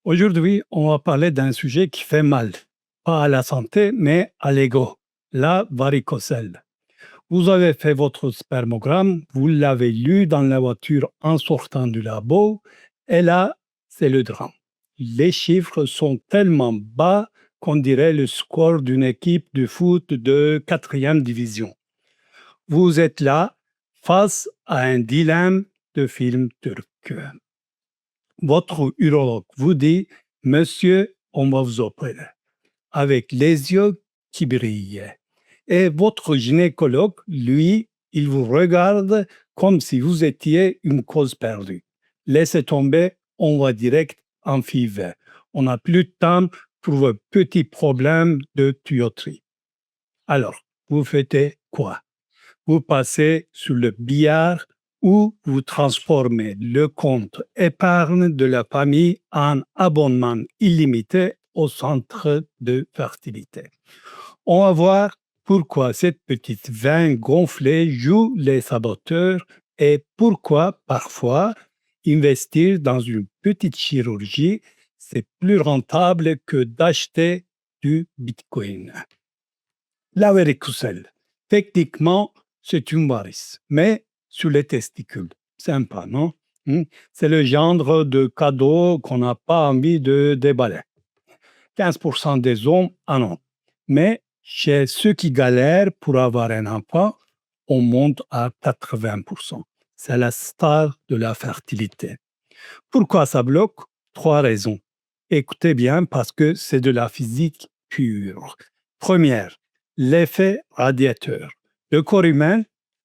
Aujourd'hui, on va parler d'un sujet qui fait mal, pas à la santé, mais à l'ego, la varicocèle. Vous avez fait votre spermogramme, vous l'avez lu dans la voiture en sortant du labo, et là, c'est le drame. Les chiffres sont tellement bas qu'on dirait le score d'une équipe de foot de quatrième division. Vous êtes là face à un dilemme de film turc. Votre urologue vous dit, monsieur, on va vous opérer, avec les yeux qui brillent. Et votre gynécologue, lui, il vous regarde comme si vous étiez une cause perdue. Laissez tomber, on va direct en FIV. On n'a plus de temps pour vos petits problèmes de tuyauterie. Alors, vous faites quoi? Vous passez sur le billard ou vous transformez le compte épargne de la famille en abonnement illimité au centre de fertilité. On va voir pourquoi cette petite veine gonflée joue les saboteurs et pourquoi parfois investir dans une petite chirurgie, c'est plus rentable que d'acheter du Bitcoin. La varicocèle, techniquement, c'est une varice, mais sur les testicules. Sympa, non? C'est le genre de cadeau qu'on n'a pas envie de déballer. 15% des hommes en ont. Mais chez ceux qui galèrent pour avoir un enfant, on monte à 80%. C'est la star de la fertilité. Pourquoi ça bloque? Trois raisons. Écoutez bien parce que c'est de la physique pure. Première, l'effet radiateur. Le corps humain,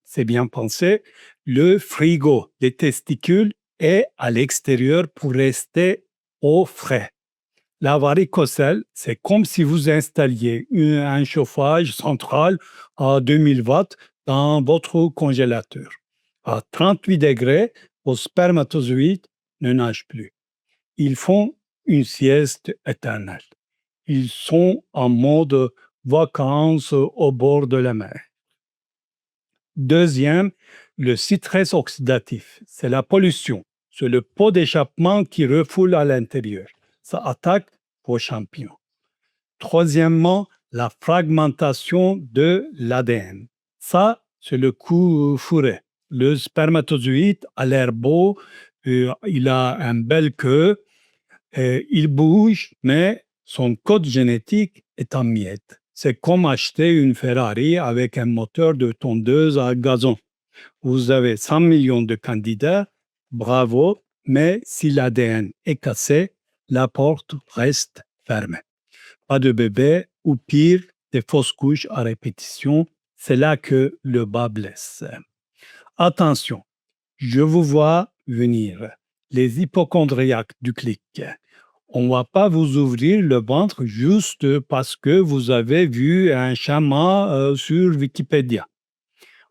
c'est bien pensé, le frigo des testicules est à l'extérieur pour rester au frais. La varicocèle, c'est comme si vous installiez un chauffage central à 2000 watts dans votre congélateur. À 38 degrés, vos spermatozoïdes ne nagent plus. Ils font une sieste éternelle. Ils sont en mode vacances au bord de la mer. Deuxième, le stress oxydatif, c'est la pollution. C'est le pot d'échappement qui refoule à l'intérieur. Ça attaque vos champignons. Troisièmement, la fragmentation de l'ADN. Ça, c'est le coup fourré. Le spermatozoïde a l'air beau, il a un bel queue, il bouge, mais son code génétique est en miettes. C'est comme acheter une Ferrari avec un moteur de tondeuse à gazon. Vous avez 100 millions de candidats, bravo, mais si l'ADN est cassé, la porte reste fermée. Pas de bébé ou pire, des fausses couches à répétition, c'est là que le bas blesse. Attention, je vous vois venir. Les hypochondriaques du clic. On ne va pas vous ouvrir le ventre juste parce que vous avez vu un chaman sur Wikipédia.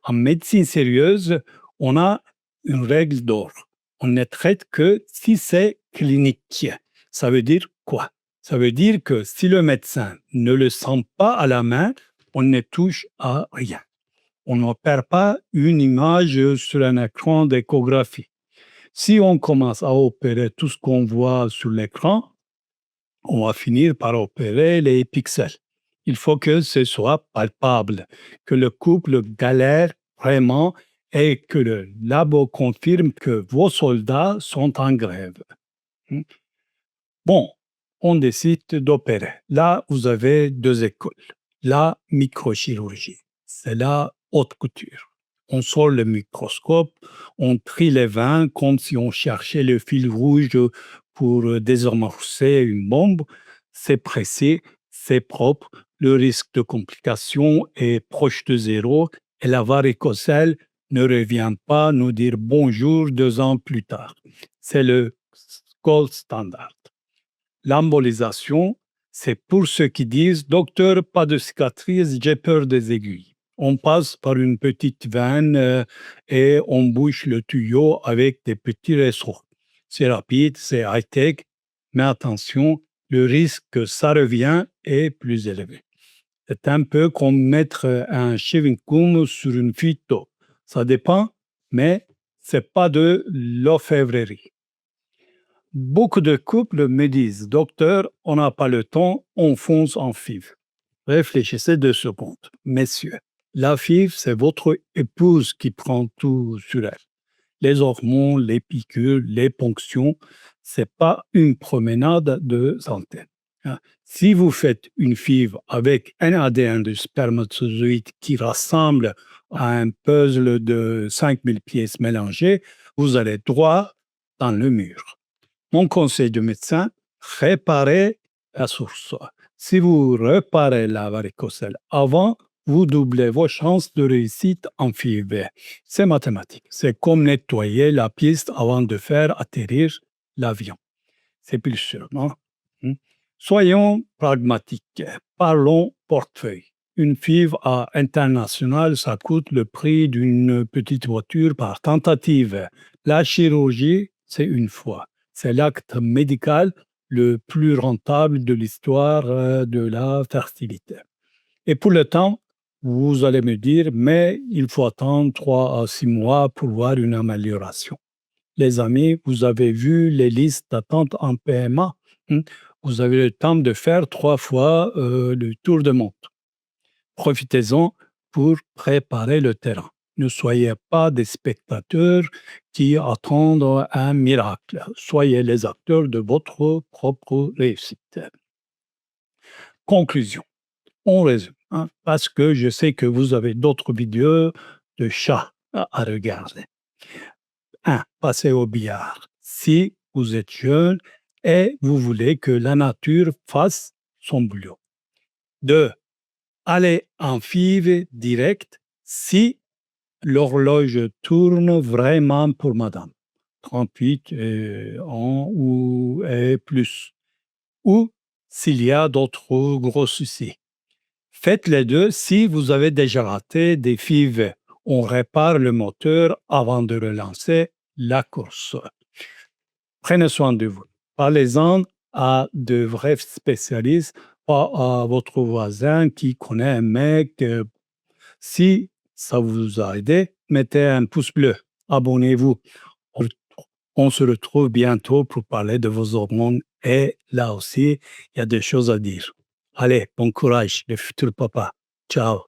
En médecine sérieuse, on a une règle d'or. On ne traite que si c'est clinique. Ça veut dire quoi? Ça veut dire que si le médecin ne le sent pas à la main, on ne touche à rien. On n'opère pas une image sur un écran d'échographie. Si on commence à opérer tout ce qu'on voit sur l'écran, on va finir par opérer les pixels. Il faut que ce soit palpable, que le couple galère vraiment et que le labo confirme que vos soldats sont en grève. Bon, on décide d'opérer. Là, vous avez deux écoles. La microchirurgie, c'est la haute couture. On sort le microscope, on trie les veins comme si on cherchait le fil rouge pour désamorcer une bombe. C'est précis, c'est propre, le risque de complications est proche de zéro et la varicocèle ne revient pas nous dire bonjour 2 ans plus tard. C'est le gold standard. L'embolisation, c'est pour ceux qui disent docteur, pas de cicatrice, j'ai peur des aiguilles. On passe par une petite veine et on bouche le tuyau avec des petits ressorts. C'est rapide, c'est high-tech, mais attention, le risque que ça revient est plus élevé. C'est un peu comme mettre un chewing-gum sur une fuite d'eau. Ça dépend, mais c'est pas de l'orfèvrerie. Beaucoup de couples me disent: «Docteur, on n'a pas le temps, on fonce en FIV». Réfléchissez 2 secondes. Messieurs, la FIV, c'est votre épouse qui prend tout sur elle. Les hormones, les piqûres, les ponctions, c'est pas une promenade de santé. Hein. Si vous faites une FIV avec un ADN de spermatozoïde qui rassemble à un puzzle de 5000 pièces mélangées, vous allez droit dans le mur. Mon conseil de médecin, réparez la source. Si vous réparez la varicocèle avant, vous doublez vos chances de réussite en FIV. C'est mathématique. C'est comme nettoyer la piste avant de faire atterrir l'avion. C'est plus sûr, non? Soyons pragmatiques. Parlons portefeuille. Une FIV à international, ça coûte le prix d'une petite voiture par tentative. La chirurgie, c'est une fois. C'est l'acte médical le plus rentable de l'histoire de la fertilité. Et pour le temps, vous allez me dire, mais il faut attendre 3 à 6 mois pour voir une amélioration. Les amis, vous avez vu les listes d'attente en PMA. Vous avez le temps de faire 3 fois le tour de monde. Profitez-en pour préparer le terrain. Ne soyez pas des spectateurs qui attendent un miracle. Soyez les acteurs de votre propre réussite. Conclusion. On résume, parce que je sais que vous avez d'autres vidéos de chats à regarder. 1. Passez au billard. Si vous êtes jeune et vous voulez que la nature fasse son boulot. 2. Allez en FIV direct si l'horloge tourne vraiment pour madame. 38 ans ou et plus. Ou s'il y a d'autres gros soucis. Faites les deux si vous avez déjà raté des FIV. On répare le moteur avant de relancer la course. Prenez soin de vous. Parlez-en à de vrais spécialistes, pas à votre voisin qui connaît un mec. Si ça vous a aidé, mettez un pouce bleu. Abonnez-vous. On se retrouve bientôt pour parler de vos hormones et là aussi, il y a des choses à dire. Allez, bon courage, les futurs papas. Ciao.